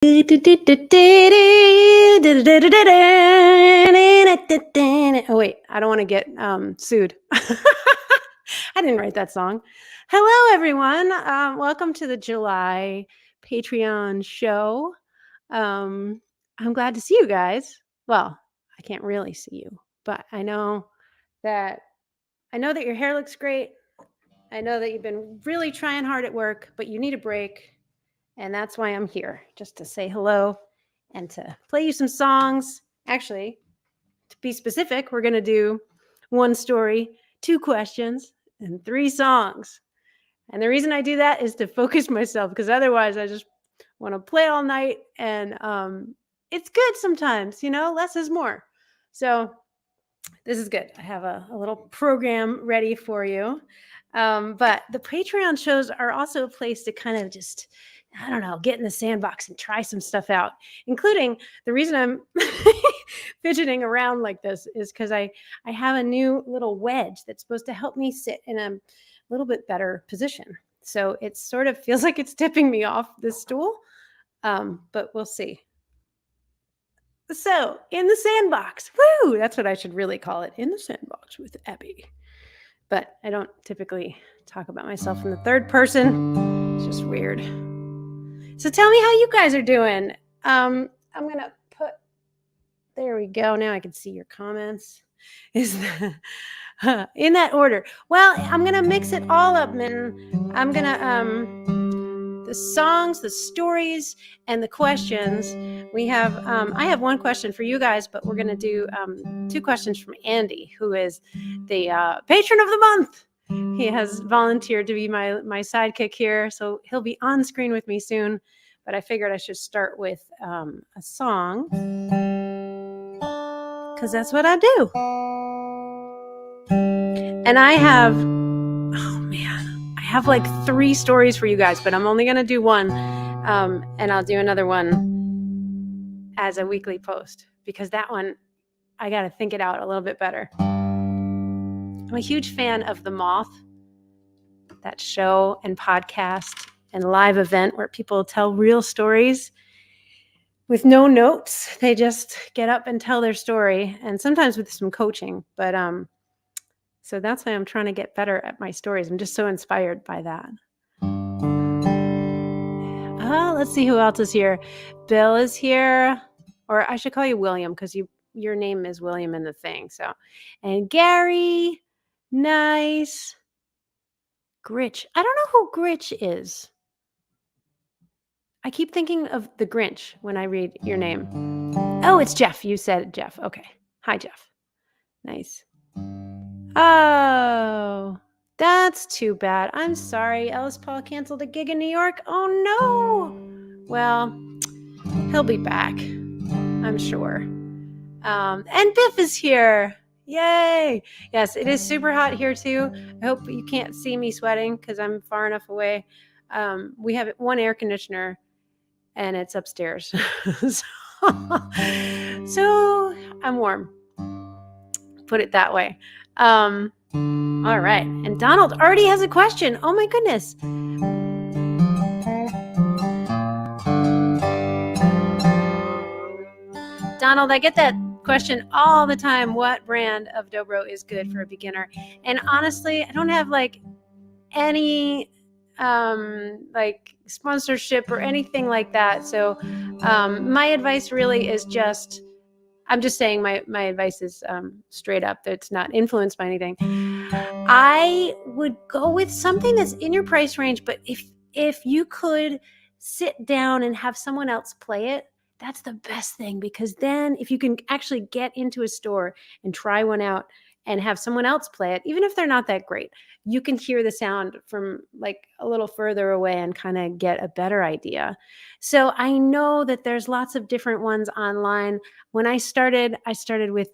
Oh wait, I don't want to get sued. I didn't write that song. Hello, everyone. Welcome to the July Patreon show. Um, I'm glad to see you guys. Well, I can't really see you, but that I know that your hair looks great. I know that you've been really trying hard at work, but you need a break. And that's why I'm here, just to say hello and to play you some songs. Actually, to be specific, we're going to do one story, 2 questions, and 3 songs. And the reason I do that is to focus myself, because otherwise I just want to play all night. And it's good sometimes, less is more. So this is good. I have a little program ready for you. But the Patreon shows are also a place to kind of just, I don't know, get in the sandbox and try some stuff out, including the reason I'm fidgeting around like this is because I have a new little wedge that's supposed to help me sit in a little bit better position. So it sort of feels like it's tipping me off this stool, but we'll see. So, in the sandbox, woo! That's what I should really call it, in the sandbox with Abbie. But I don't typically talk about myself in the third person. It's just weird. So tell me how you guys are doing. I'm gonna put. There we go. Now I can see your comments. Is that in that order? Well, I'm gonna mix it all up, Mitten. I'm gonna the songs, the stories, and the questions. We have, I have one question for you guys, but we're going to do 2 questions from Andy, who is the patron of the month. He has volunteered to be my sidekick here, so he'll be on screen with me soon. But I figured I should start with a song, because that's what I do. And I have, I have like 3 stories for you guys, but I'm only going to do one. And I'll do another one as a weekly post, because that one, I got to think it out a little bit better. I'm a huge fan of The Moth, that show and podcast and live event where people tell real stories with no notes. They just get up and tell their story, and sometimes with some coaching. But so that's why I'm trying to get better at my stories. I'm just so inspired by that. Let's see who else is here. Bill is here, or I should call you William, because your name is William in the thing. So, and Gary, nice. Grinch. I don't know who Grinch is. I keep thinking of the Grinch when I read your name. Oh, it's Jeff. You said Jeff. Okay. Hi, Jeff. Nice. Oh, that's too bad. I'm sorry. Ellis Paul canceled a gig in New York. Oh, no. Well, he'll be back, I'm sure. And Biff is here. Yay. Yes, it is super hot here too. I hope you can't see me sweating because I'm far enough away. We have one air conditioner and it's upstairs. So I'm warm. Put it that way. All right. And Donald already has a question. Oh my goodness. Donald, I get that question all the time. What brand of Dobro is good for a beginner? And honestly, I don't have like any like sponsorship or anything like that. So my advice really is just, I'm just saying my advice is straight up. It's not influenced by anything. I would go with something that's in your price range, but if you could sit down and have someone else play it, that's the best thing, because then if you can actually get into a store and try one out and have someone else play it, even if they're not that great, you can hear the sound from like a little further away and kind of get a better idea. So I know that there's lots of different ones online. When I started with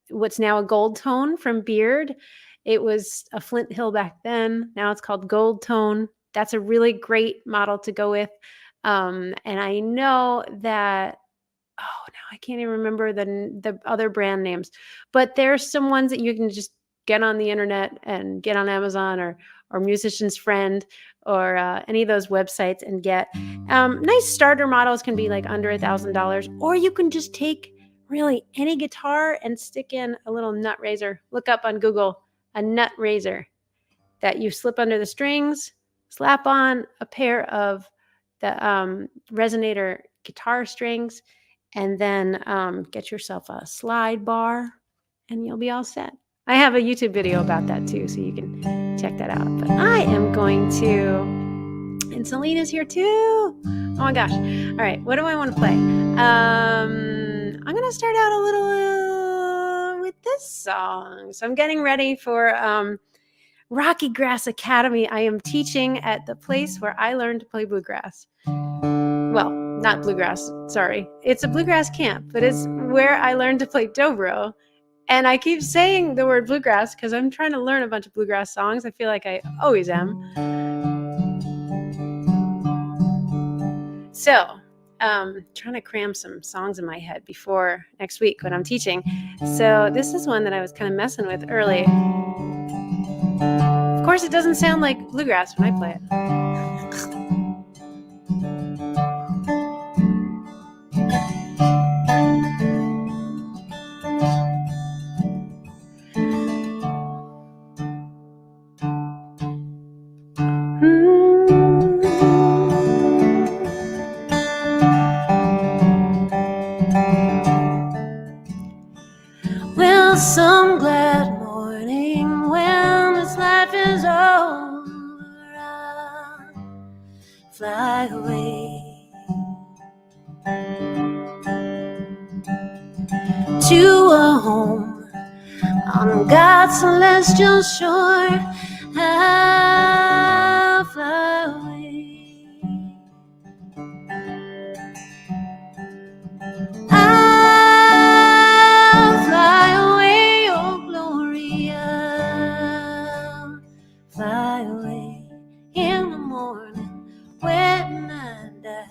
what's now a Gold Tone from Beard. It was a Flint Hill back then. Now it's called Gold Tone. That's a really great model to go with. And I know that, now I can't even remember the other brand names, but there's some ones that you can just get on the internet and get on Amazon or Musician's Friend, or any of those websites and get nice starter models. Can be like under $1,000, or you can just take really any guitar and stick in a little nut razor. Look up on Google a nut razor that you slip under the strings, slap on a pair of the resonator guitar strings, and then get yourself a slide bar, and you'll be all set. I have a YouTube video about that too, so you can check that out. But I am going to, and Selena's here too. Oh my gosh. All right, what do I want to play? I'm going to start out a little with this song. So I'm getting ready for Rocky Grass Academy. I am teaching at the place where I learned to play bluegrass. Well, not bluegrass, sorry. It's a bluegrass camp, but it's where I learned to play dobro. And I keep saying the word bluegrass because I'm trying to learn a bunch of bluegrass songs. I feel like I always am. So, trying to cram some songs in my head before next week when I'm teaching. So this is one that I was kind of messing with early. Of course, it doesn't sound like bluegrass when I play it. Well, some glad morning when this life is over, I'll fly away to a home on God's celestial shore. I'll fly away. I'll fly away, oh glory. I'll fly away in the morning when I die.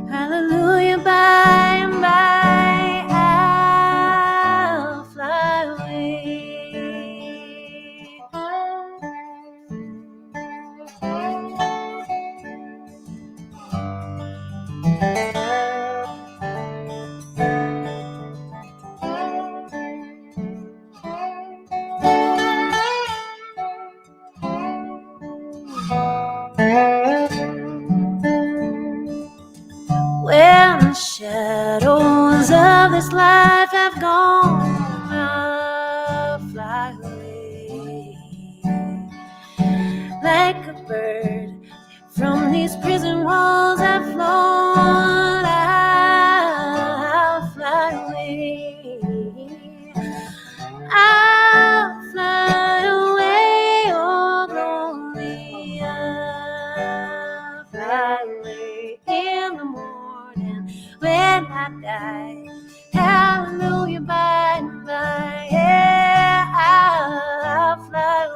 Hallelujah, by and by I'll fly away. When the shadows of this life have gone, I'll fly away like a bird from these prison walls I've flown. I'll fly away. I'll fly away, oh glory. I'll fly away in the morning when I die. Hallelujah, by and by, yeah, I'll fly away.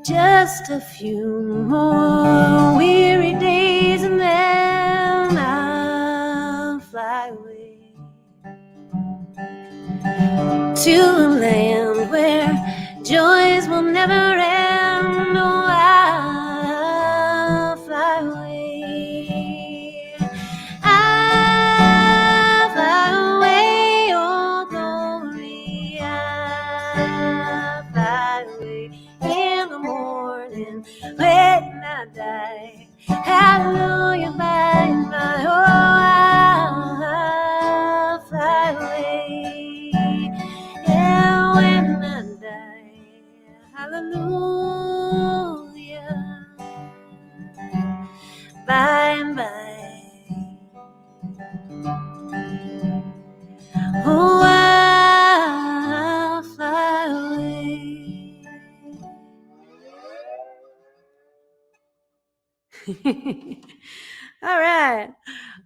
Just a few more weary days and then I'll fly away to a land where joys will never end. Oh, I'll fly away. I'll fly away, oh glory. I'll fly away in the morning when I die. Hallelujah, by and by, oh, I'll fly away. Yeah, when I die. Hallelujah. Oh, I'll fly away. All right.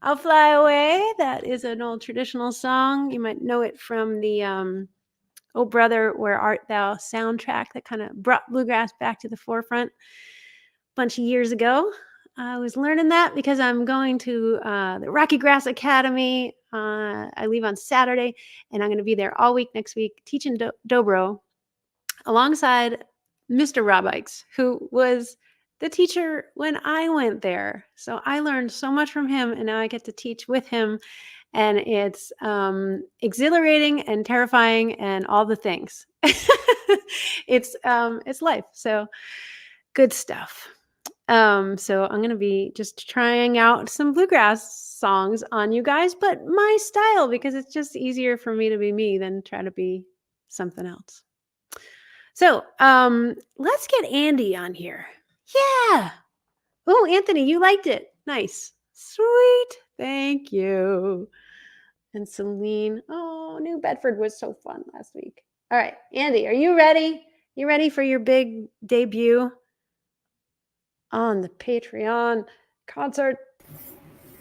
I'll Fly Away. That is an old traditional song. You might know it from the Oh Brother, Where Art Thou soundtrack that kind of brought bluegrass back to the forefront a bunch of years ago. I was learning that because I'm going to the Rocky Grass Academy. I leave on Saturday, and I'm going to be there all week next week teaching dobro alongside Mr. Rob Ikes, who was the teacher when I went there. So I learned so much from him, and now I get to teach with him. And it's exhilarating and terrifying and all the things. It's life. So good stuff. So I'm going to be just trying out some bluegrass songs on you guys, but my style, because it's just easier for me to be me than try to be something else. So let's get Andy on here. Yeah. Oh, Anthony, you liked it. Nice. Sweet. Thank you. And Celine. Oh, New Bedford was so fun last week. All right, Andy, are you ready? You ready for your big debut on the Patreon concert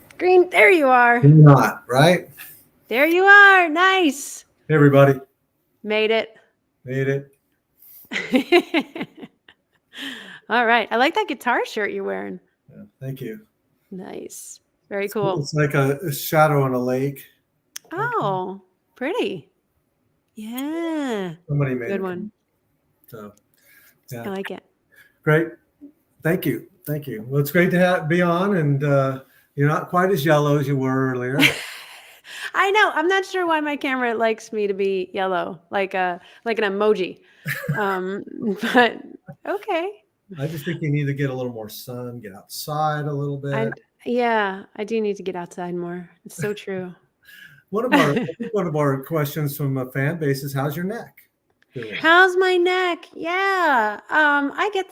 screen? There you are. You're not, right? There you are. Nice. Hey, everybody. Made it. Made it. All right. I like that guitar shirt you're wearing. Yeah, thank you. Nice. Very cool. It's like a shadow on a lake. Oh, pretty. Yeah. Somebody made Good it. one. So, yeah. I like it. Great. Thank you. Thank you. Well, it's great to be on, and you're not quite as yellow as you were earlier. I know. I'm not sure why my camera likes me to be yellow, like an emoji. But okay. I just think you need to get a little more sun, get outside a little bit. I do need to get outside more. It's so true. One of our questions from a fan base is, how's your neck doing? How's my neck? Yeah. I get,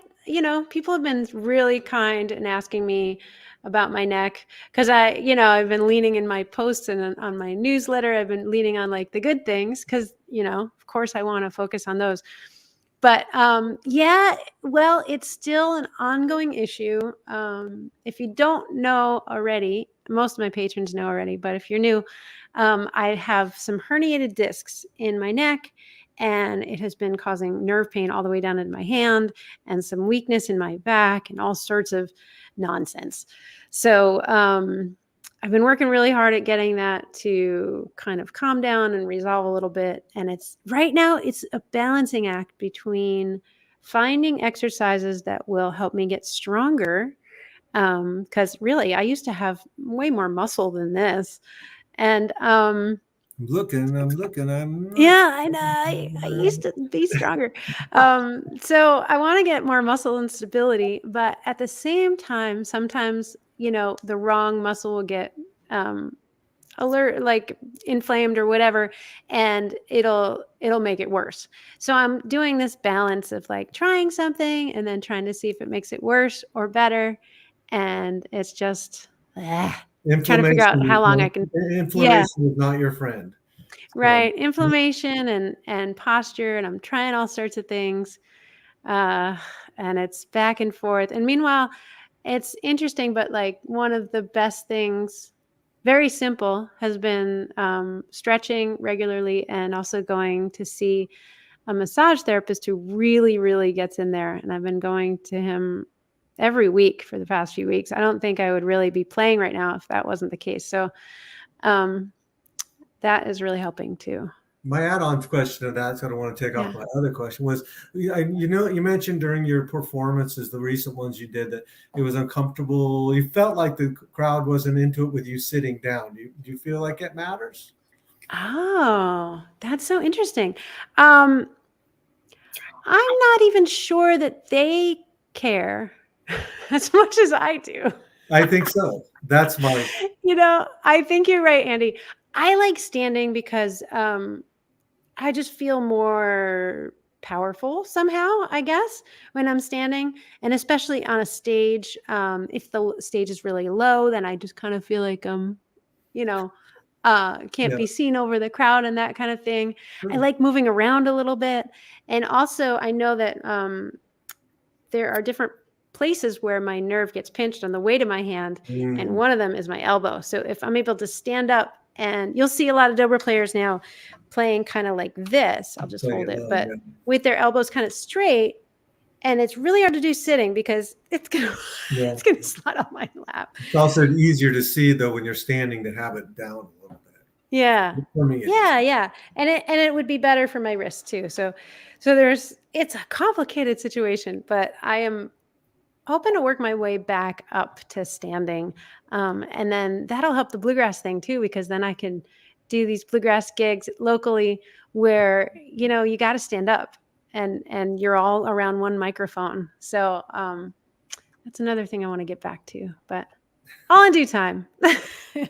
people have been really kind in asking me about my neck, because I've been leaning in my posts and on my newsletter. I've been leaning on like the good things, because, of course I want to focus on those. But yeah, well, it's still an ongoing issue. If you don't know already, most of my patrons know already, but if you're new, I have some herniated discs in my neck, and it has been causing nerve pain all the way down into my hand, and some weakness in my back, and all sorts of nonsense. So I've been working really hard at getting that to kind of calm down and resolve a little bit. And right now it's a balancing act between finding exercises that will help me get stronger. Because really, I used to have way more muscle than this. And I'm looking. Yeah, I know. I used to be stronger. So I want to get more muscle and stability, but at the same time, sometimes, the wrong muscle will get alert, like inflamed or whatever, and it'll make it worse. So I'm doing this balance of like trying something and then trying to see if it makes it worse or better. And it's just trying to figure out how long I can. Inflammation is not your friend. Right. Inflammation and posture. And I'm trying all sorts of things. And it's back and forth. And meanwhile, it's interesting, but like one of the best things, very simple, has been stretching regularly, and also going to see a massage therapist who really, really gets in there. And I've been going to him every week for the past few weeks. I don't think I would really be playing right now if that wasn't the case. So that is really helping too. My add-on question to that, so I don't want to take off my other question, was, you mentioned during your performances, the recent ones you did, that it was uncomfortable. You felt like the crowd wasn't into it with you sitting down. Do you feel like it matters? Oh, that's so interesting. I'm not even sure that they care as much as I do. I think so. That's my... I think you're right, Andy. I like standing because I just feel more powerful somehow, I guess, when I'm standing, and especially on a stage. If the stage is really low, then I just kind of feel like can't be seen over the crowd and that kind of thing. I like moving around a little bit. And also I know that there are different places where my nerve gets pinched on the way to my hand. And one of them is my elbow. So if I'm able to stand up, and you'll see a lot of dobro players now playing kind of like this, I'll just hold it, but with their elbows kind of straight. And it's really hard to do sitting because it's gonna slide on my lap. It's also easier to see though when you're standing to have it down a little bit. Yeah. And it would be better for my wrist too. So it's a complicated situation, but I am hoping to work my way back up to standing. And then that'll help the bluegrass thing too, because then I can do these bluegrass gigs locally where, you got to stand up and you're all around one microphone. So that's another thing I want to get back to, but all in due time. Can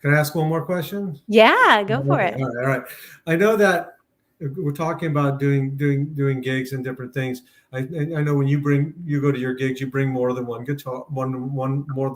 I ask one more question? Yeah, go for it. All right. I know that we're talking about doing gigs and different things. I know when you go to your gigs, you bring more than one guitar, more than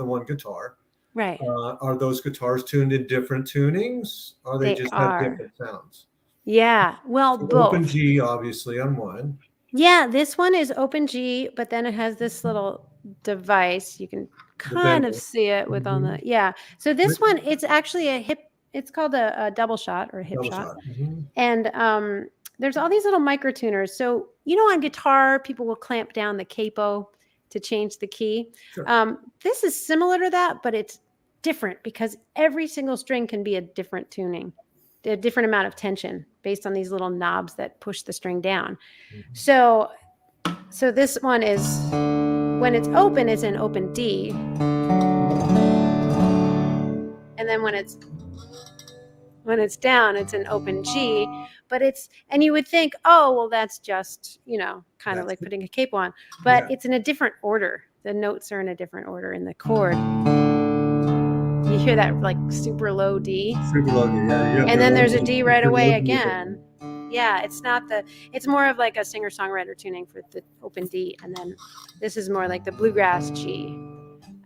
one guitar. Right. Are those guitars tuned in different tunings? Or they just have different sounds? Yeah. Well, so both. Open G, obviously, on one. Yeah, this one is open G, but then it has this little device. You can kind of see it with on the So this one, it's actually it's called a double shot or a hip shot. And there's all these little micro tuners. So on guitar, people will clamp down the capo to change the key. Sure. This is similar to that, but it's different because every single string can be a different tuning, a different amount of tension based on these little knobs that push the string down. So this one is, when it's open, it's in open D. And then when it's down, it's in open G. But and you would think, oh, well, that's just, kind of like putting a capo on. But it's in a different order. The notes are in a different order in the chord. You hear that like super low D. Super low D, yeah. And then there's a D right away again. Yeah, it's more of like a singer-songwriter tuning for the open D. And then this is more like the bluegrass G.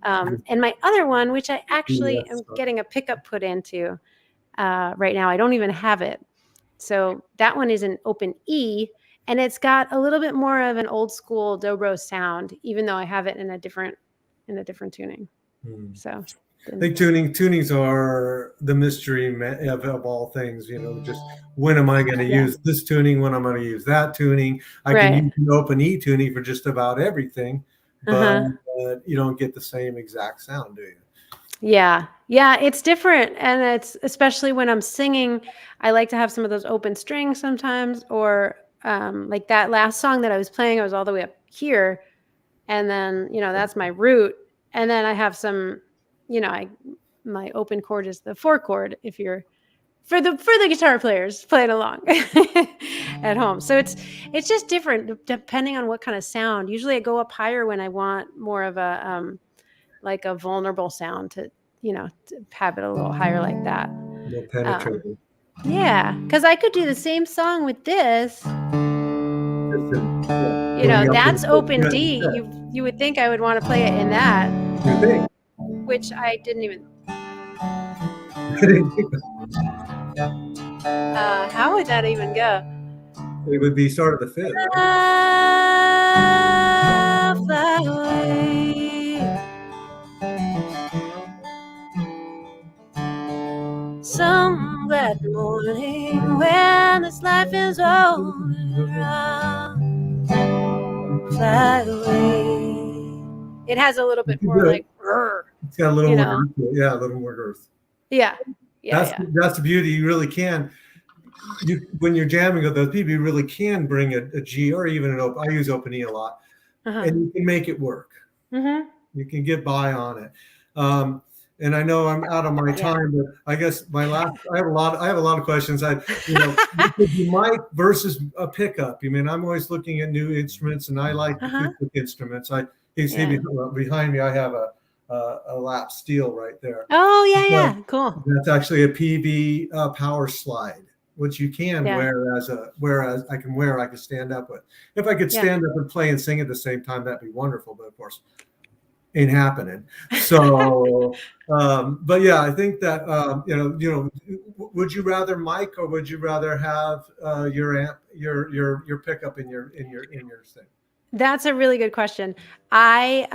And my other one, which I actually am getting a pickup put into right now. I don't even have it. So that one is an open E, and it's got a little bit more of an old school dobro sound, even though I have it in a different tuning. So I think tunings are the mystery of all things, just when am I going to use this tuning, when I'm going to use that tuning. I can use an open E tuning for just about everything, but you don't get the same exact sound, do you? Yeah, it's different. And it's especially when I'm singing, I like to have some of those open strings sometimes, or like that last song that I was playing, I was all the way up here. And then, that's my root. And then I have some, my open chord is the 4 chord if you're for the guitar players playing along at home. So it's just different depending on what kind of sound. Usually I go up higher when I want more of a like a vulnerable sound to have it a little higher like that. More penetrating. Because I could do the same song with this. That's open D. You would think I would want to play it in that. You think? Which I didn't even. How would that even go? It would be sort of the fifth. Fly away. Some glad morning when this life is over, fly away. It has a little bit more like. It's got a little more girth. Yeah, a little more girth. Yeah. That's the beauty. You really can. When you're jamming with those people, you really can bring a G or even an open. I use open E a lot, and you can make it work. You can get by on it. And I know I'm out of my time, but I guess I have a lot of questions. Mic versus a pickup. I'm always looking at new instruments, and I like acoustic instruments. Behind me, I have a lap steel right there. Oh yeah, cool. That's actually a PB power slide, which you can wear I can stand up with. If I could stand up and play and sing at the same time, that'd be wonderful. But of course, ain't happening. So, but yeah, I think that would you rather mic or would you rather have your amp, your pickup in your thing? That's a really good question. I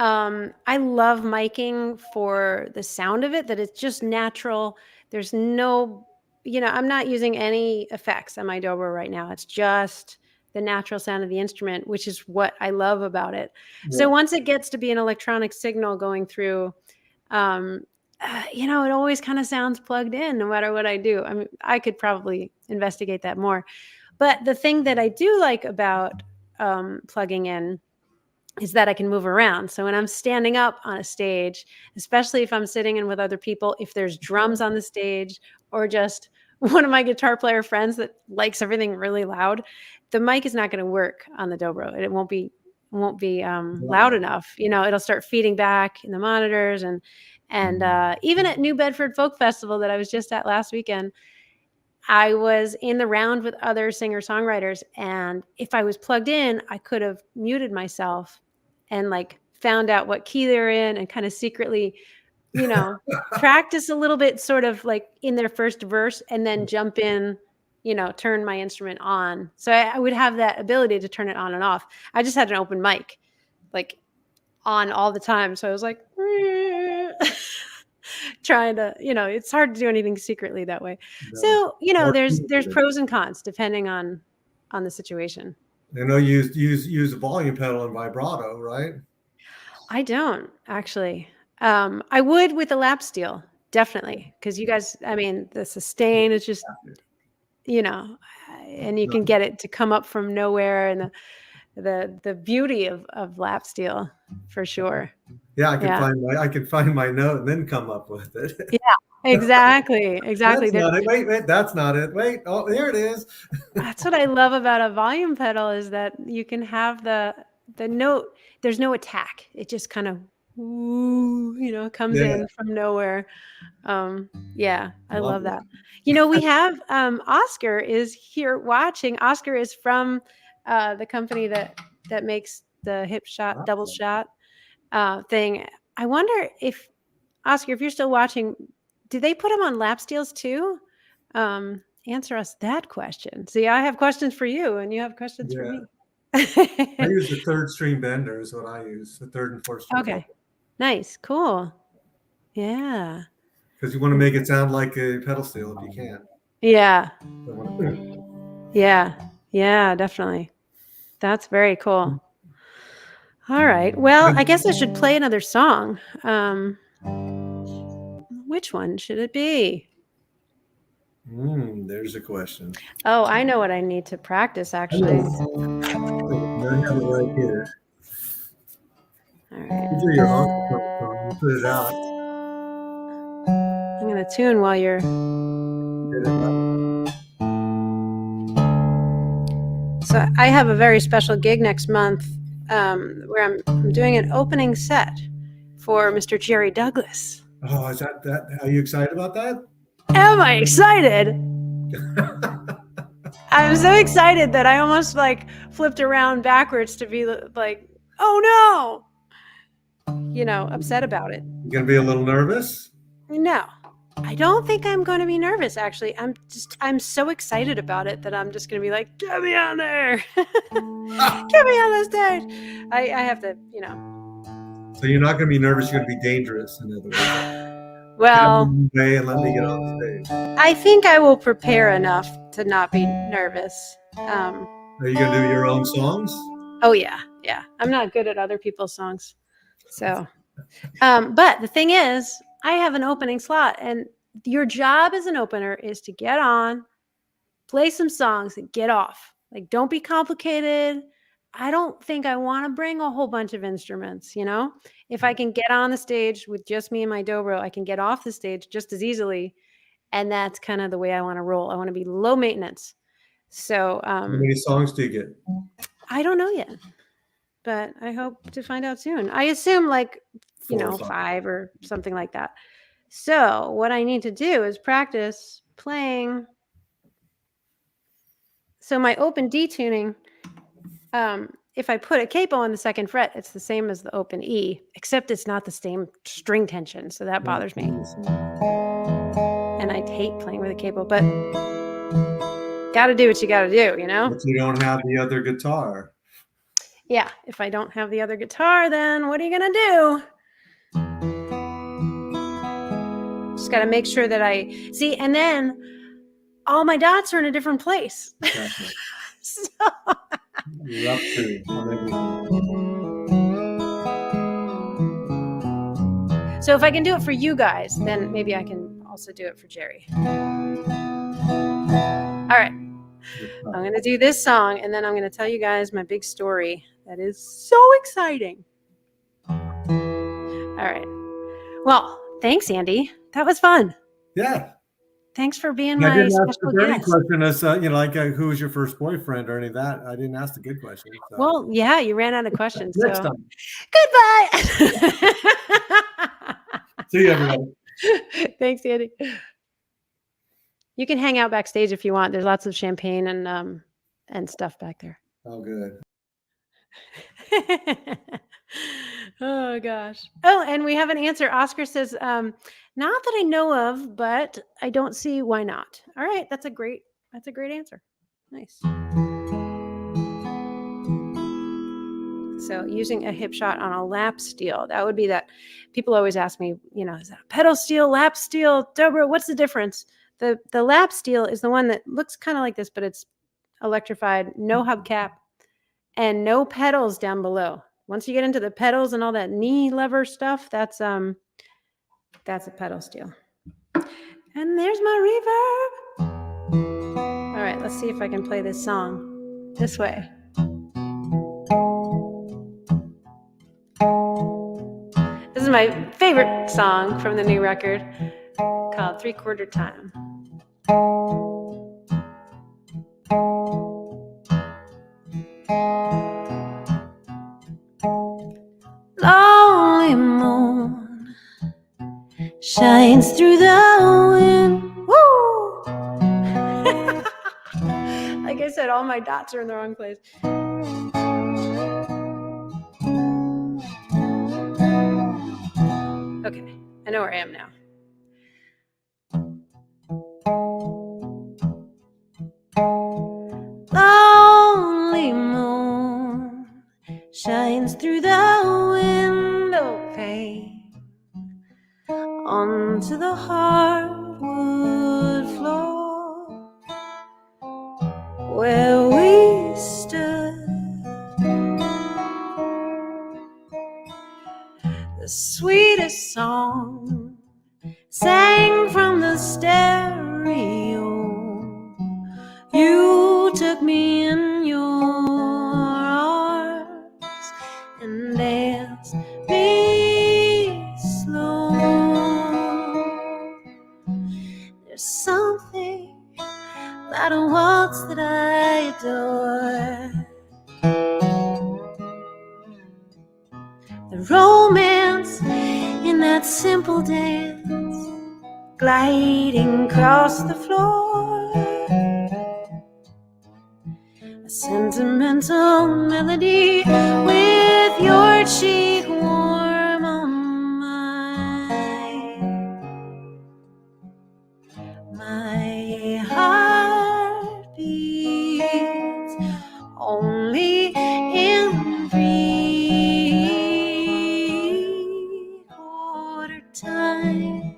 love miking for the sound of it, that it's just natural. There's no, I'm not using any effects on my dobro right now. It's just the natural sound of the instrument, which is what I love about it. So Yeah. once it gets to be an electronic signal going through, it always kind of sounds plugged in no matter what I do. I mean, I could probably investigate that more. But the thing that I do like about plugging in is that I can move around. So when I'm standing up on a stage, especially if I'm sitting in with other people, if there's drums on the stage or just one of my guitar player friends that likes everything really loud, the mic is not going to work on the dobro. It won't be loud enough. It'll start feeding back in the monitors, and even at New Bedford Folk Festival that I was just at last weekend, I was in the round with other singer-songwriters, and if I was plugged in, I could have muted myself and found out what key they're in and kind of secretly, practice a little bit sort of like in their first verse and then jump in, turn my instrument on. So I would have that ability to turn it on and off. I just had an open mic on all the time. So I was like, trying to, it's hard to do anything secretly that way. No. So, there's pros and cons depending on the situation. I know you use a volume pedal and vibrato, right? I don't actually. I would with a lap steel, definitely, because you guys, I mean, the sustain is just, and you can get it to come up from nowhere, and the beauty of lap steel for sure. Yeah, I can find my note and then come up with it. Yeah, exactly. That's not it. Wait, that's not it. Wait, oh, there it is. That's what I love about a volume pedal, is that you can have the note. There's no attack. It just kind of, comes in from nowhere. Yeah, I love that. We have Oscar is here watching. Oscar is from the company that makes the hip shot, double shot thing. I wonder if, Oscar, if you're still watching, do they put them on lap steels too? Answer us that question. See, I have questions for you and you have questions for me. I use the third string bender is what I use, the third and fourth string. Okay. Nice. Cool. Yeah. Because you want to make it sound like a pedal steel if you can. Yeah. Yeah, definitely. That's very cool. All right. Well, I guess I should play another song. Which one should it be? There's a question. Oh, I know what I need to practice, actually. I have it right here. All right. These are your own. Put it out. I'm going to tune while you're... So I have a very special gig next month where I'm doing an opening set for Mr. Jerry Douglas. Oh, is that? Are you excited about that? Am I excited? I'm so excited that I almost flipped around backwards to be like, oh no, upset about it. You gonna be a little nervous? No, I don't think I'm going to be nervous. Actually, I'm so excited about it that I'm just going to be like, get me on there, get me on the stage. I have to, So you're not gonna be nervous. You're gonna be dangerous. In other words. Well, and let me get on the stage. I think I will prepare enough to not be nervous. Are you gonna do your own songs? Oh yeah. I'm not good at other people's songs, so. But the thing is, I have an opening slot, and your job as an opener is to get on, play some songs, and get off. Don't be complicated. I don't think I want to bring a whole bunch of instruments, If I can get on the stage with just me and my dobro, I can get off the stage just as easily. And that's kind of the way I want to roll. I want to be low maintenance. So how many songs do you get? I don't know yet, but I hope to find out soon. I assume 5 or something like that. So what I need to do is practice playing. So my open D tuning, if I put a capo on the second fret, it's the same as the open E, except it's not the same string tension. So that bothers me. And I hate playing with a capo, but got to do what you got to do, you know? But you don't have the other guitar. Yeah. If I don't have the other guitar, then what are you going to do? Just got to make sure that I see. And then all my dots are in a different place. Exactly. So, You're up to on everything. So if I can do it for you guys, then maybe I can also do it for Jerry. All right. I'm going to do this song, and then I'm going to tell you guys my big story. That is so exciting. All right. Well, thanks, Andy. That was fun. Yeah. Thanks for being I my didn't ask special the dirty guest. question as like who was your first boyfriend or any of that. I didn't ask the good question. So. Well, yeah, you ran out of questions. Next so time. Goodbye. See you, everybody. Thanks, Andy. You can hang out backstage if you want. There's lots of champagne and stuff back there. Oh, good. Oh gosh. Oh, and we have an answer. Oscar says, not that I know of, but I don't see why not. All right, that's a great answer. Nice. So using a hip shot on a lap steel, that would be that. People always ask me, is that a pedal steel, lap steel, dobro? What's the difference? The lap steel is the one that looks kind of like this, but it's electrified, no hubcap, and no pedals down below. Once you get into the pedals and all that knee lever stuff, that's a pedal steel. And there's my reverb. All right, let's see if I can play this song this way. This is my favorite song from the new record called 3/4 Time. Lonely moon shines through the wind. Woo! Like I said, all my dots are in the wrong place. Okay, I know where I am now. Lonely moon shines through the window pane onto the hardwood floor where we stood. The sweetest song sang from the stereo. You took me in your arms and danced me slow. There's something about a waltz that I adore. The romance in that simple dance, gliding across the floor. A sentimental melody with your cheek warm on mine. My heart beats only in 3/4 time.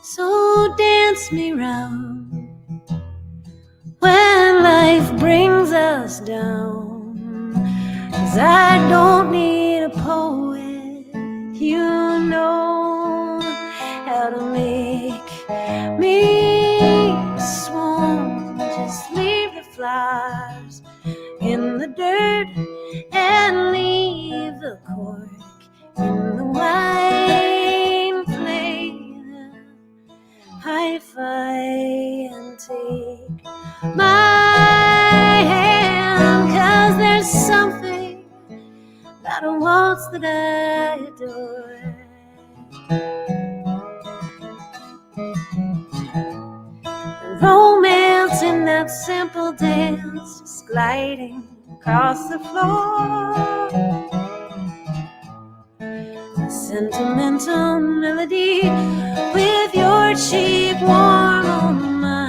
So dance me round when life brings us down, 'cause I don't need a poet You know how to make me swoon. Just leave the flowers in the dirt and leave the cork in the wine. Play the hi-fi and take my hand, 'cause there's something about a waltz that I adore. Romance in that simple dance, just gliding across the floor. A sentimental melody with your cheek warm on mine.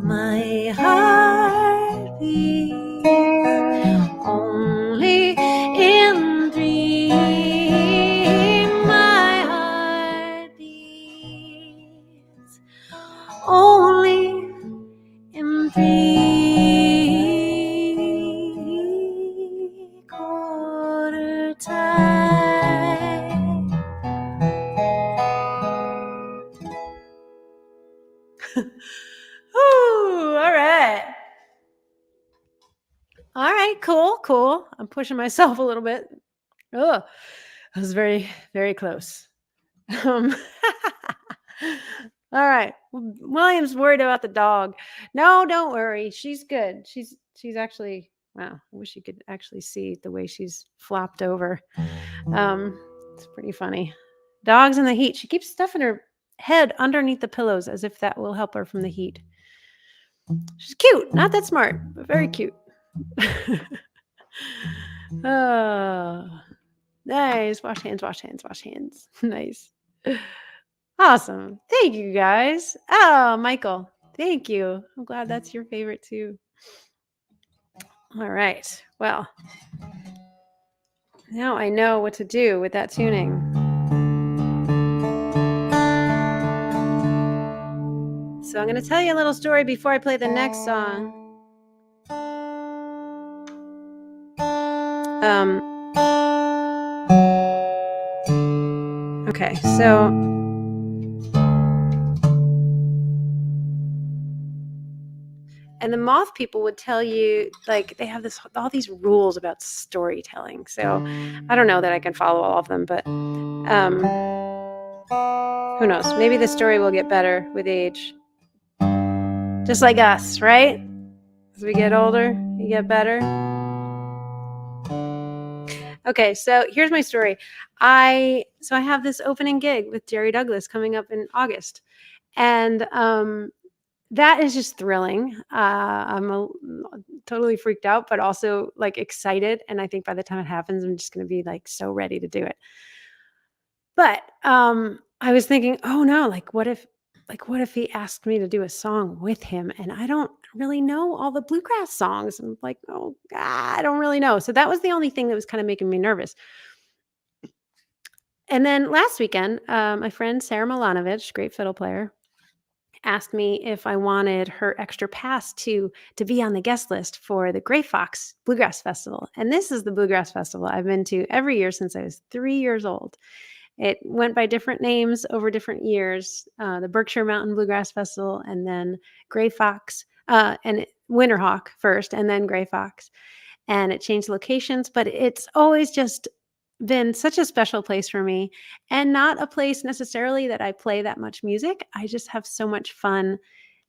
My heart beats only in dream. My heart beats only in 3/4 time. Ooh, all right. All right, cool. I'm pushing myself a little bit. Oh, that was very, very close. All right. William's worried about the dog. No, don't worry. She's good. She's actually, wow, I wish you could actually see the way she's flopped over. It's pretty funny. Dogs in the heat. She keeps stuffing her head underneath the pillows as if that will help her from the heat. She's cute. Not that smart, but very cute. Oh, nice. Wash hands. Nice. Awesome. Thank you, guys. Oh, Michael, thank you. I'm glad that's your favorite too. All right. Well, now I know what to do with that tuning. So I'm going to tell you a little story before I play the next song. Okay, so and the moth people would tell you, like, they have all these rules about storytelling. So I don't know that I can follow all of them, but who knows? Maybe the story will get better with age. Just like us, right? As we get older, you get better. Okay, so here's my story. I have this opening gig with Jerry Douglas coming up in August, and that is just thrilling. I'm totally freaked out, but also like excited. And I think by the time it happens, I'm just going to be like so ready to do it. But I was thinking, oh no, what if he asked me to do a song with him, and I don't really know all the bluegrass songs? And like, oh God, I don't really know. So that was the only thing that was kind of making me nervous. And then last weekend, my friend Sarah Milanovic, great fiddle player, asked me if I wanted her extra pass to be on the guest list for the Gray Fox Bluegrass Festival. And this is the Bluegrass Festival I've been to every year since I was 3 years old. It went by different names over different years, the Berkshire Mountain Bluegrass Festival, and then Gray Fox, and Winterhawk first, and then Gray Fox. And it changed locations, but it's always just been such a special place for me, and not a place necessarily that I play that much music. I just have so much fun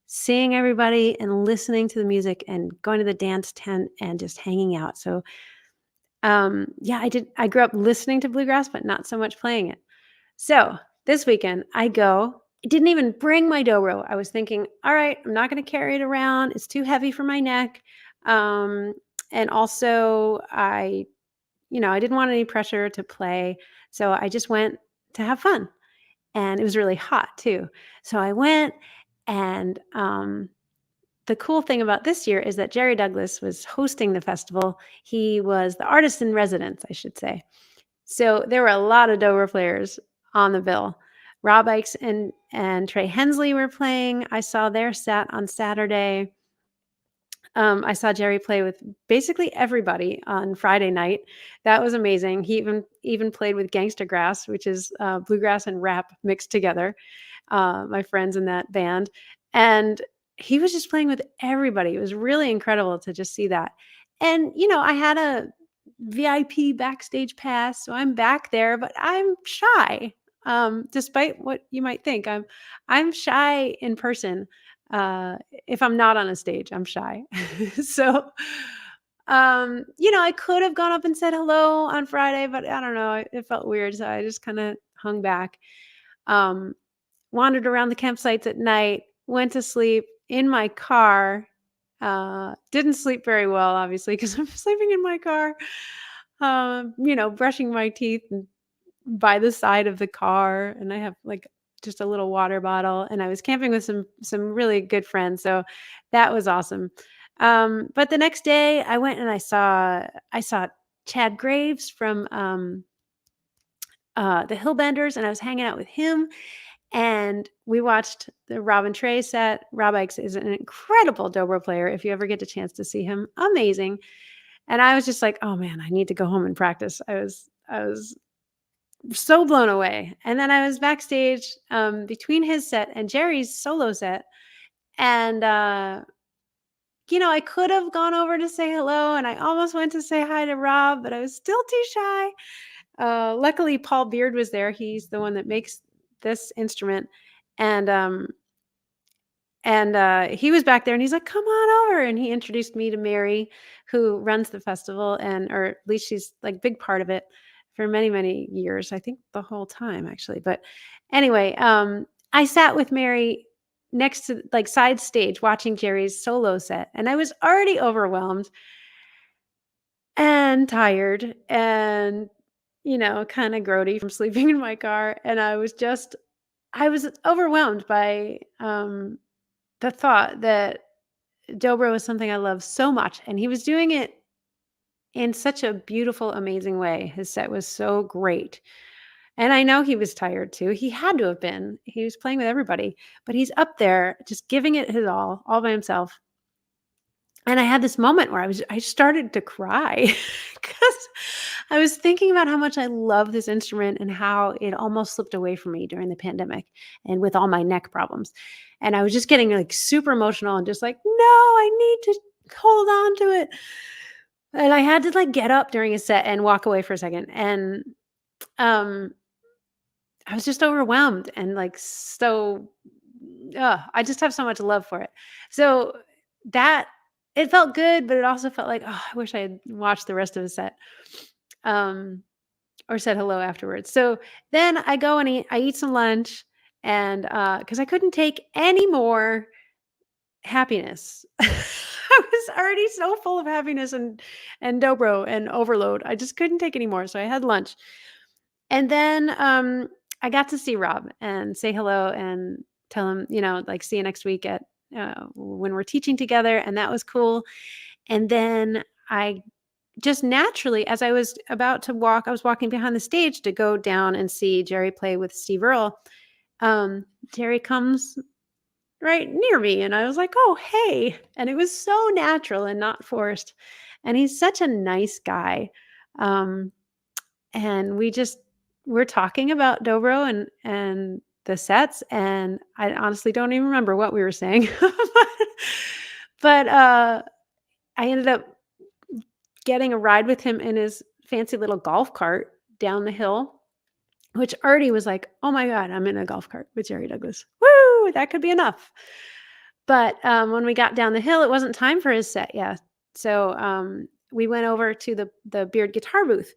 seeing everybody and listening to the music and going to the dance tent and just hanging out. So yeah, I grew up listening to bluegrass, but not so much playing it. So this weekend I didn't even bring my dobro. I was thinking, all right, I'm not going to carry it around. It's too heavy for my neck. And also I didn't want any pressure to play. So I just went to have fun. And it was really hot too. So I went, and the cool thing about this year is that Jerry Douglas was hosting the festival. He was the artist in residence, I should say. So there were a lot of dobro players on the bill. Rob Ikes and Trey Hensley were playing. I saw their set on Saturday. I saw Jerry play with basically everybody on Friday night. That was amazing. He even played with Gangsta Grass, which is bluegrass and rap mixed together. My friends in that band, and he was just playing with everybody. It was really incredible to just see that. And I had a VIP backstage pass, so I'm back there, but I'm shy. Despite what you might think, I'm shy in person. If I'm not on a stage, I'm shy. So, I could have gone up and said hello on Friday, but I don't know. It felt weird. So I just kind of hung back, um, wandered around the campsites at night, went to sleep in my car. Didn't sleep very well, obviously, because I'm sleeping in my car, brushing my teeth by the side of the car, and I have like just a little water bottle, and I was camping with some really good friends, so that was awesome. But the next day I went and I saw Chad Graves from the Hillbenders, and I was hanging out with him, and we watched the Rob and Trey set. Rob Ikes is an incredible dobro player. If you ever get a chance to see him, amazing. And I was just like, oh man, I need to go home and practice. I was so blown away. And then I was backstage between his set and Jerry's solo set. And, I could have gone over to say hello, and I almost went to say hi to Rob, but I was still too shy. Luckily, Paul Beard was there. He's the one that makes this instrument. And, he was back there and he's like, come on over. And he introduced me to Mary, who runs the festival, or at least she's like big part of it for many, many years. I think the whole time actually. But anyway, I sat with Mary next to like side stage watching Jerry's solo set, and I was already overwhelmed and tired and, kind of grody from sleeping in my car. And I was overwhelmed by, the thought that dobro was something I love so much, and he was doing it in such a beautiful, amazing way. His set was so great. And I know he was tired too. He had to have been. He was playing with everybody, but he's up there just giving it his all by himself. And I had this moment where I started to cry because I was thinking about how much I love this instrument and how it almost slipped away from me during the pandemic and with all my neck problems. And I was just getting like super emotional and just like, no, I need to hold on to it. And I had to like get up during a set and walk away for a second. And um I was just overwhelmed and like so I just have so much love for it. So that it felt good, but it also felt like, oh, I wish I had watched the rest of the set. Um or said hello afterwards. So then I go and I eat some lunch, and because I couldn't take any more happiness. I was already so full of happiness and dobro and overload. I just couldn't take any more. So I had lunch. And then I got to see Rob and say hello and tell him, like, see you next week at when we're teaching together. And that was cool. And then I just naturally, as I was about to walk, I was walking behind the stage to go down and see Jerry play with Steve Earle. Jerry comes right near me, and I was like, oh, hey. And it was so natural and not forced. And he's such a nice guy. Um, and we're talking about dobro and the sets, and I honestly don't even remember what we were saying. But I ended up getting a ride with him in his fancy little golf cart down the hill, which already was like, oh my God, I'm in a golf cart with Jerry Douglas. Woo, that could be enough. But when we got down the hill, it wasn't time for his set yet. So we went over to the Beard guitar booth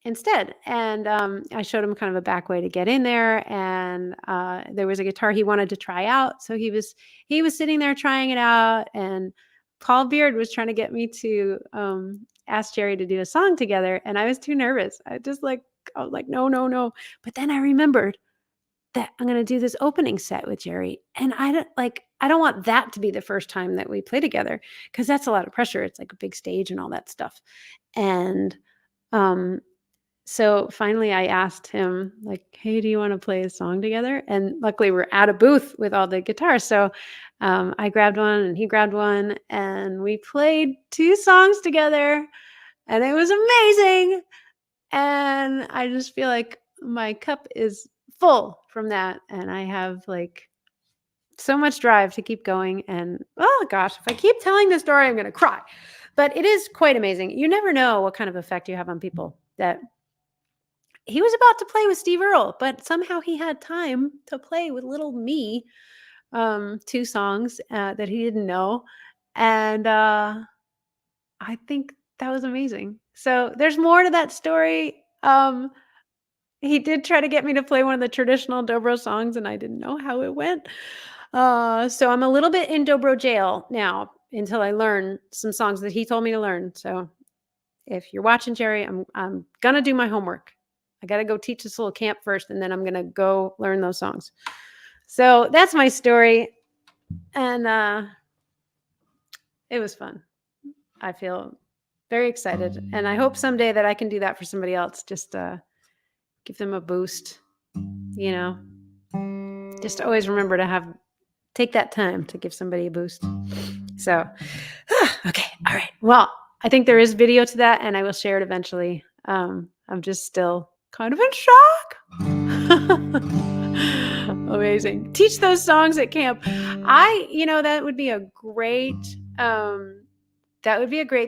instead. And I showed him kind of a back way to get in there. And there was a guitar he wanted to try out. So he was sitting there trying it out. And Paul Beard was trying to get me to ask Jerry to do a song together. And I was too nervous. I was like, no, no, no. But then I remembered that I'm going to do this opening set with Jerry. And I don't want that to be the first time that we play together, because that's a lot of pressure. It's like a big stage and all that stuff. And So finally I asked him, like, hey, do you want to play a song together? And luckily we're at a booth with all the guitars. So I grabbed one and he grabbed one and we played 2 songs together and it was amazing. And I just feel like my cup is full from that. And I have like so much drive to keep going. And oh gosh, if I keep telling this story, I'm going to cry. But it is quite amazing. You never know what kind of effect you have on people. That he was about to play with Steve Earle, but somehow he had time to play with little me, 2 songs that he didn't know. And I think that was amazing. So there's more to that story. He did try to get me to play one of the traditional dobro songs, and I didn't know how it went. So I'm a little bit in dobro jail now until I learn some songs that he told me to learn. So if you're watching, Jerry, I'm gonna do my homework. I gotta go teach this little camp first, and then I'm gonna go learn those songs. So that's my story, and it was fun. I feel very excited, and I hope someday that I can do that for somebody else. Just give them a boost, you know. Just always remember to take that time to give somebody a boost. So, okay, all right. Well, I think there is video to that, and I will share it eventually. I'm just still kind of in shock. Amazing. Teach those songs at camp. That would be a great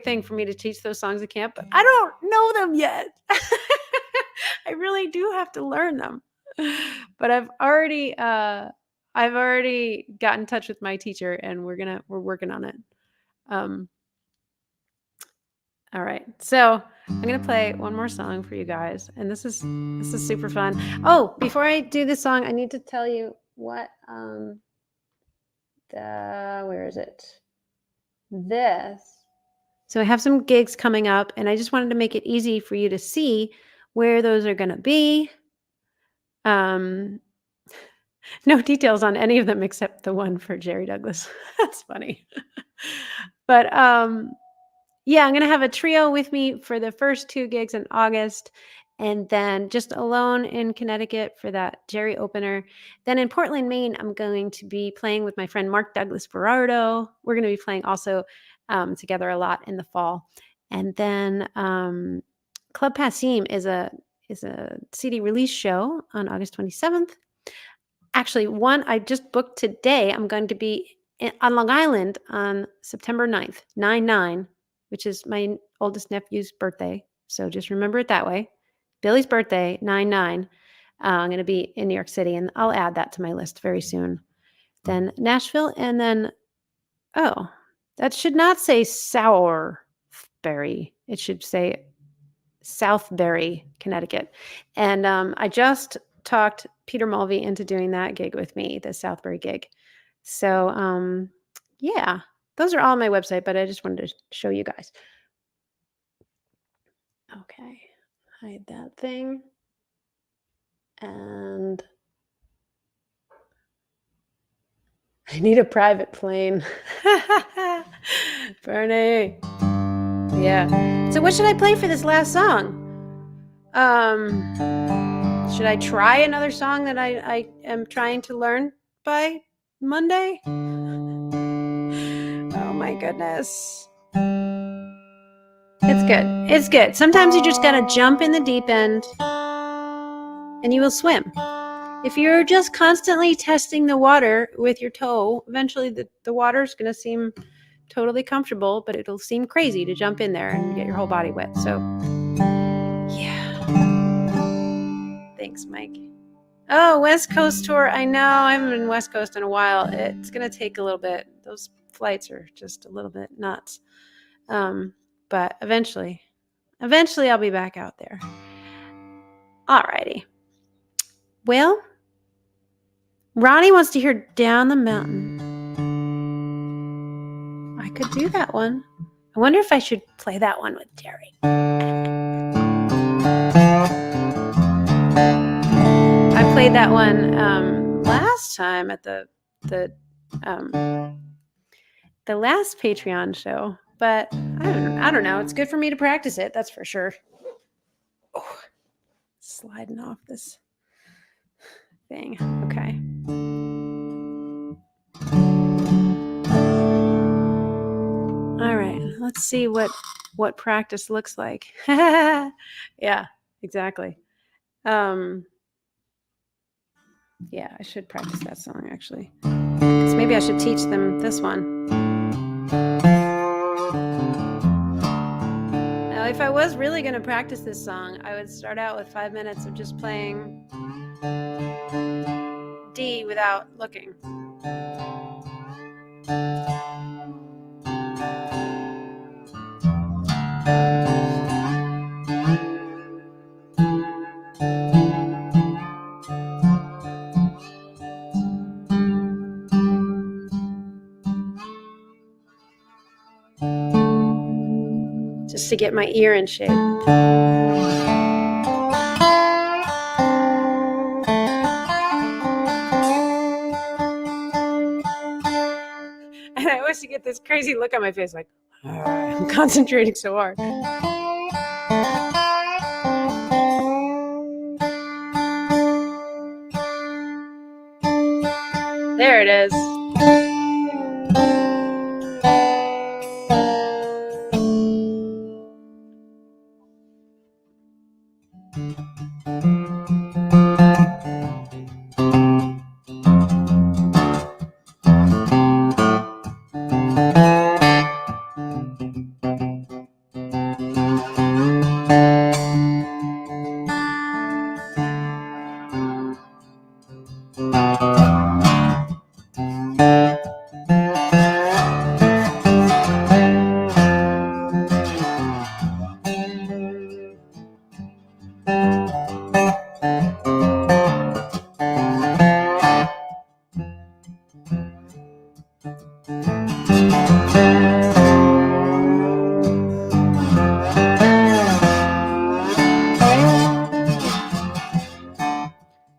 thing for me to teach those songs at camp, but I don't know them yet. I really do have to learn them. But I've already got in touch with my teacher, and we're working on it. All right. So I'm going to play one more song for you guys. And this is super fun. Oh, before I do this song, I need to tell you what, where is it? This. So I have some gigs coming up, and I just wanted to make it easy for you to see where those are going to be. No details on any of them except the one for Jerry Douglas. That's funny. But, yeah, I'm going to have a trio with me for the first 2 gigs in August, and then just alone in Connecticut for that Jerry opener. Then in Portland, Maine, I'm going to be playing with my friend Mark Douglas Berardo. We're going to be playing also together a lot in the fall. And then Club Passim is a CD release show on August 27th. Actually, one I just booked today. I'm going to be on Long Island on September 9th, 9/9, which is my oldest nephew's birthday. So just remember it that way. Billy's birthday, 9/9. I'm going to be in New York City, and I'll add that to my list very soon. Then Nashville, and then, oh, that should not say Sourberry. It should say Southbury, Connecticut. And I just talked Peter Mulvey into doing that gig with me, the Southbury gig. So, yeah, those are all on my website, but I just wanted to show you guys. Okay, hide that thing. And I need a private plane. Bernie. Yeah. So what should I play for this last song? Should I try another song that I am trying to learn by Monday? Oh my goodness. It's good. It's good. Sometimes you just gotta jump in the deep end and you will swim. If you're just constantly testing the water with your toe, eventually the water's gonna seem totally comfortable, but it'll seem crazy to jump in there and get your whole body wet. So, yeah. Thanks, Mike. Oh, West Coast tour. I know. I haven't been West Coast in a while. It's going to take a little bit. Those flights are just a little bit nuts. But eventually I'll be back out there. Alrighty. Well, Ronnie wants to hear Down the Mountain. I could do that one. I wonder if I should play that one with Jerry. I played that one last time at the last Patreon show, but I don't know. It's good for me to practice it. That's for sure. Oh, sliding off this thing. Okay. All right. Let's see what practice looks like. Yeah, exactly. Yeah, I should practice that song actually. So maybe I should teach them this one. Now, if I was really going to practice this song, I would start out with 5 minutes of just playing D without looking. Just to get my ear in shape. And I always get this crazy look on my face, like, I'm concentrating so hard. There it is.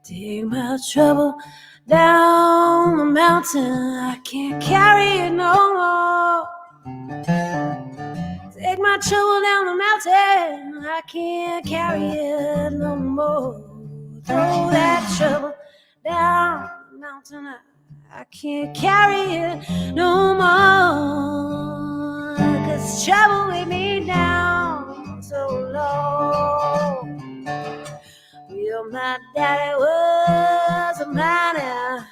Take my trouble down the mountain, I can't carry it no more. Take my trouble down the mountain, I can't carry it no more. Throw that trouble down the mountain, I can't carry it no more. 'Cause trouble weighed me down so low. Well, my daddy was a miner.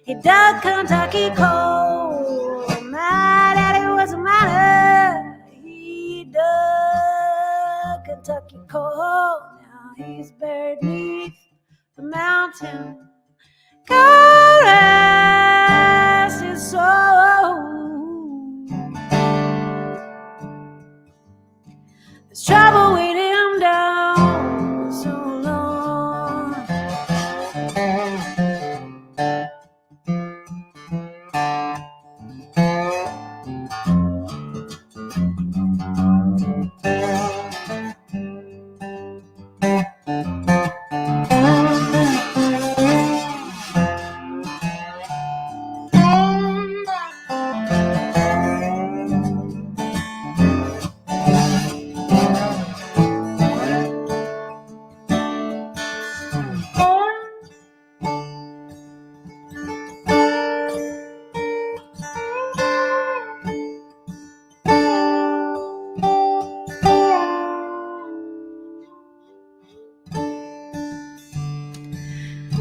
He dug Kentucky coal. My daddy was a miner. He dug Kentucky coal. Now he's buried beneath the mountain. God rest his soul. There's trouble with him down so long.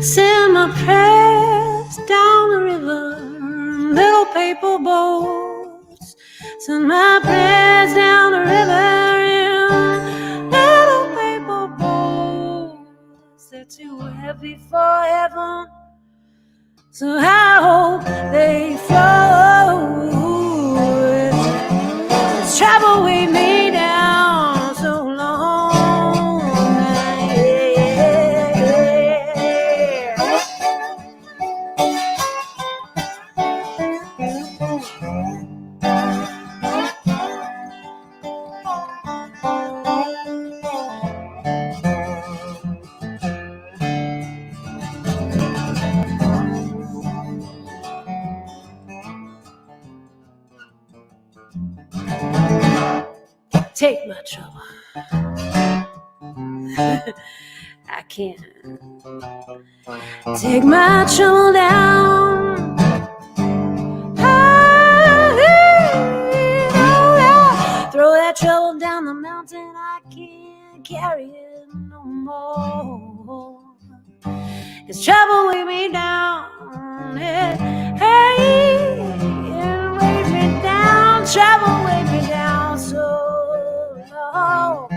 Send my prayers down the river, little paper boats. Send my prayers down the river in little paper boats. They're too heavy for heaven, so I hope they float. This trouble weighed me down so long. Take my trouble I can't take my trouble down. Throw that trouble down the mountain. I can't carry it no more. 'Cause trouble weighed me down. It weighed me down. Trouble weighed me down so low.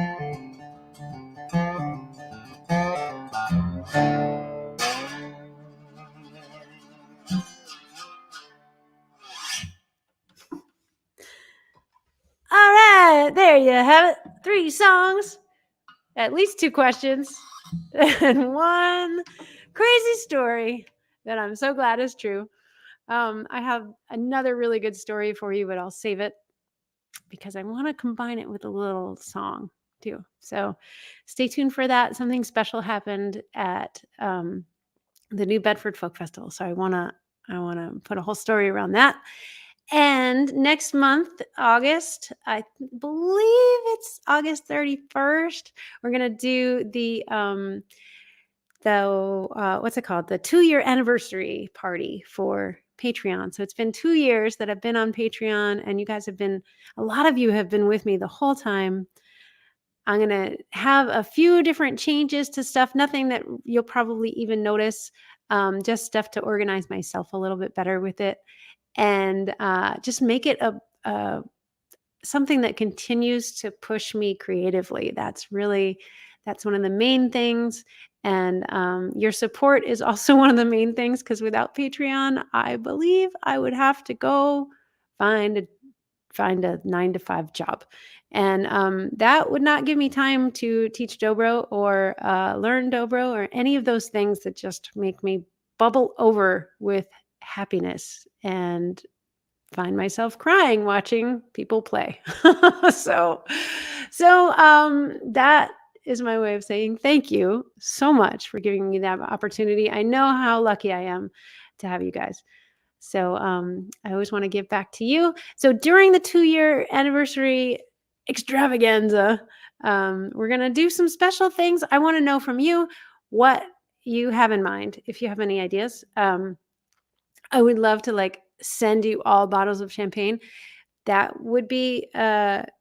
All right, there you have it. 3 songs, at least 2 questions, and 1 crazy story that I'm so glad is true. I have another really good story for you, but I'll save it because I want to combine it with a little song too. So stay tuned for that. Something special happened at the New Bedford Folk Festival. So I want to put a whole story around that. And next month, August, I believe it's August 31st, we're going to do the what's it called? The 2-year anniversary party for Patreon. So it's been 2 years that I've been on Patreon, and you guys a lot of you have been with me the whole time. I'm going to have a few different changes to stuff, nothing that you'll probably even notice, just stuff to organize myself a little bit better with it. And just make it something that continues to push me creatively. That's one of the main things. And your support is also one of the main things, because without Patreon, I believe I would have to go find a 9-to-5 job. And that would not give me time to teach dobro or learn dobro or any of those things that just make me bubble over with happiness and find myself crying watching people play. So that is my way of saying thank you so much for giving me that opportunity. I know how lucky I am to have you guys. So I always want to give back to you. So during the 2-year anniversary extravaganza, we're going to do some special things. I want to know from you what you have in mind. If you have any ideas, I would love to send you all bottles of champagne. That would be, that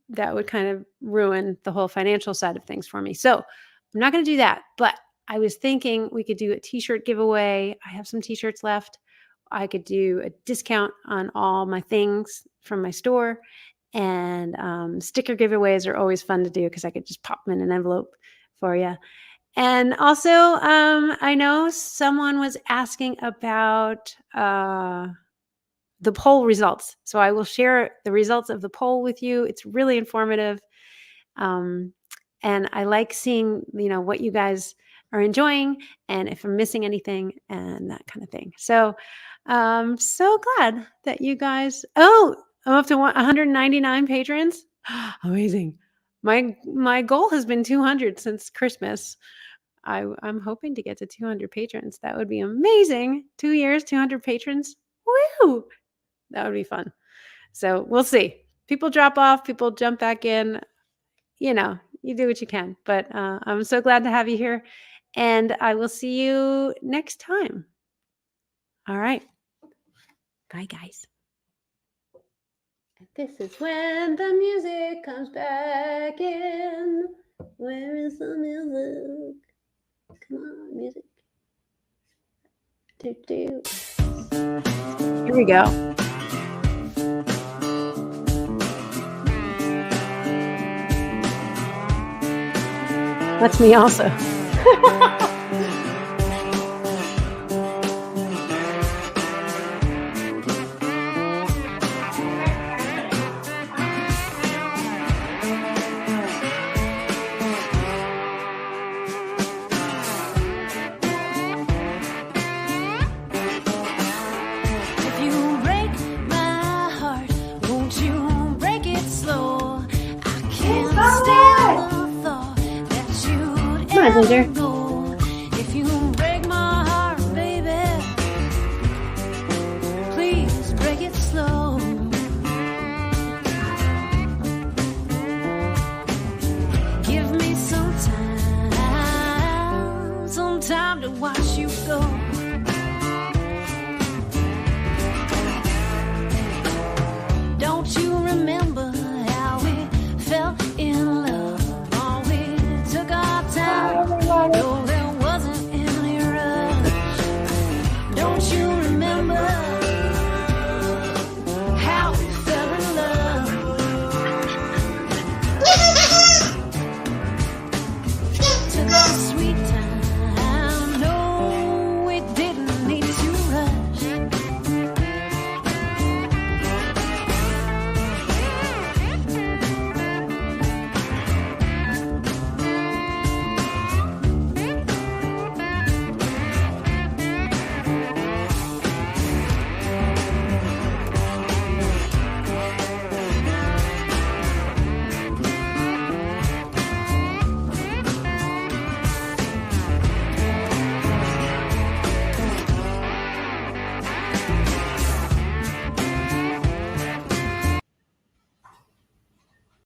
would kind of ruin the whole financial side of things for me. So I'm not going to do that, but I was thinking we could do a t-shirt giveaway. I have some t-shirts left. I could do a discount on all my things from my store, and sticker giveaways are always fun to do because I could just pop them in an envelope for you. And also, I know someone was asking about the poll results. So I will share the results of the poll with you. It's really informative. And I like seeing, what you guys are enjoying and if I'm missing anything and that kind of thing. So I'm so glad that you guys, I'm up to 199 patrons. Amazing. My goal has been 200 since Christmas. I'm hoping to get to 200 patrons. That would be amazing. 2 years, 200 patrons. Woo! That would be fun. So we'll see. People drop off, people jump back in. You do what you can. But I'm so glad to have you here. And I will see you next time. All right. Bye, guys. This is when the music comes back in. Where is the music? Come on, music. Do. Here we go. That's me also. Pleasure.